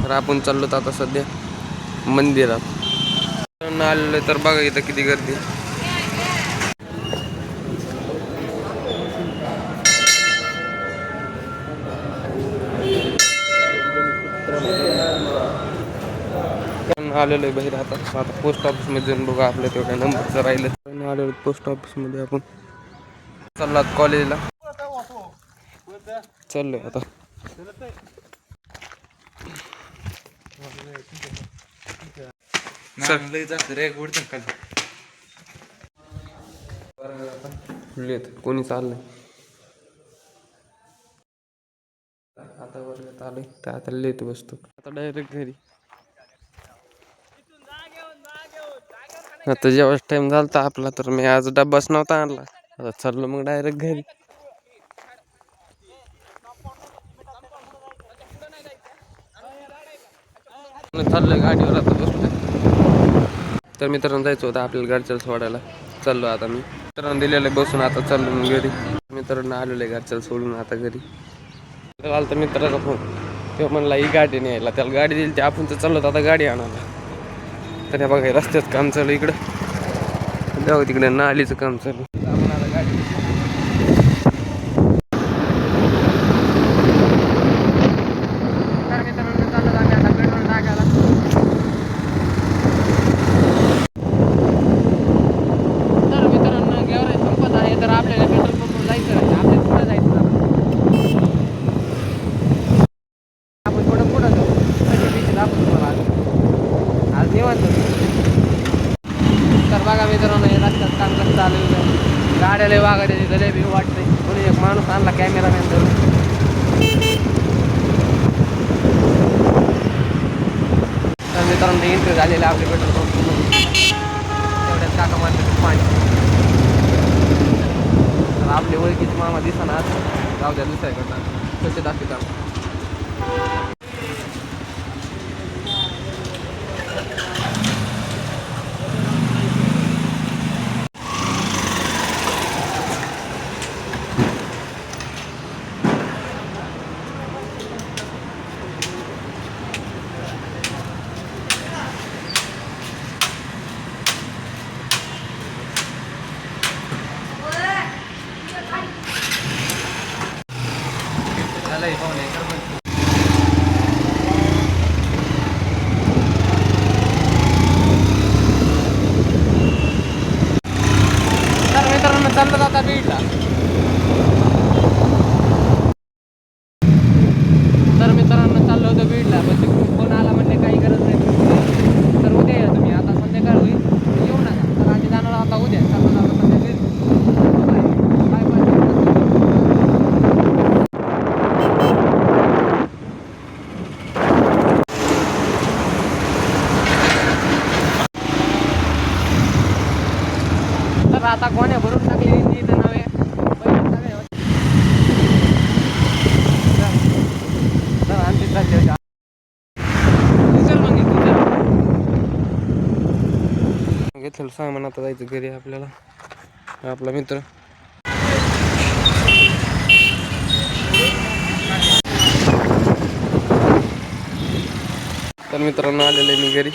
तर आपण चाललो आता सध्या मंदिरात आलेलो तर बघा इथं किती गर्दी. आलेलो आहे बाहेर आता पोस्ट ऑफिस मध्ये जाऊन बघा आपल्या तेवढ्या नंबरचं राहिलं. आलेलो पोस्ट ऑफिस मध्ये आपण चाललो कॉलेजला चाललोय आता. कोणी चाललंय आता वर्गात आलोय तर आता लेट बसतो आता डायरेक्ट घरी. आता जेव्हा टाइम झाला आपला तर मी आज डब्बाच नव्हता आणला. आता चाललो मग डायरेक्ट घरी. चाललोय गाडीवर आता बसलोय. तर मित्रांनो जायचं होतं आपल्याला घरच्याला सोडायला. चाललो आता मी मित्रांनो दिलेलं बसून आता चाललो मी घरी. मित्रांनो आलेलं आहे घरच्याला सोडून आता घरी. तर मित्राचा फोन तेव्हा म्हणला ही गाडी न्यायला त्याला गाडी दिली ते आपण तर चाललो आता गाडी आणायला. तर ह्या बघा रस्त्यात काम चालू इकडं जाऊ तिकडे नालीचं काम चालू. तर बघा मित्रांनो हे रस्त्यात काम कसं चालू आहे. गाड्याला वागा त्याची लय भीव वाटते. कोणी एक माणूस आणला कॅमेरामॅन धरून. तर मित्रांनो एंट्री झालेली आपली पेट्रोल पंप तेवढ्यात काका मारते पाणी. तर आपली ओळखीची मामा दिसणार जाऊ द्या दुसऱ्याकडनं कसे दाखवतात. तर मित्रांनो चाललं जाता बीडला. तर मित्रांनो चाललं होतं बीडला पण ते फोन आला म्हणजे काही गरज नाही. तर उद्या या तुम्ही आता संध्याकाळ होईल येऊ नका. तर आम्ही जाणार आता उद्या चाललं जाता संध्याकाळी. Bye bye. तर आता कोण्या भरून टाकली इथं नव्हे घेतलं सामान आता जायचं घरी आपल्याला. आपला मित्र तर मित्रांनो आलेलं आहे मी घरी.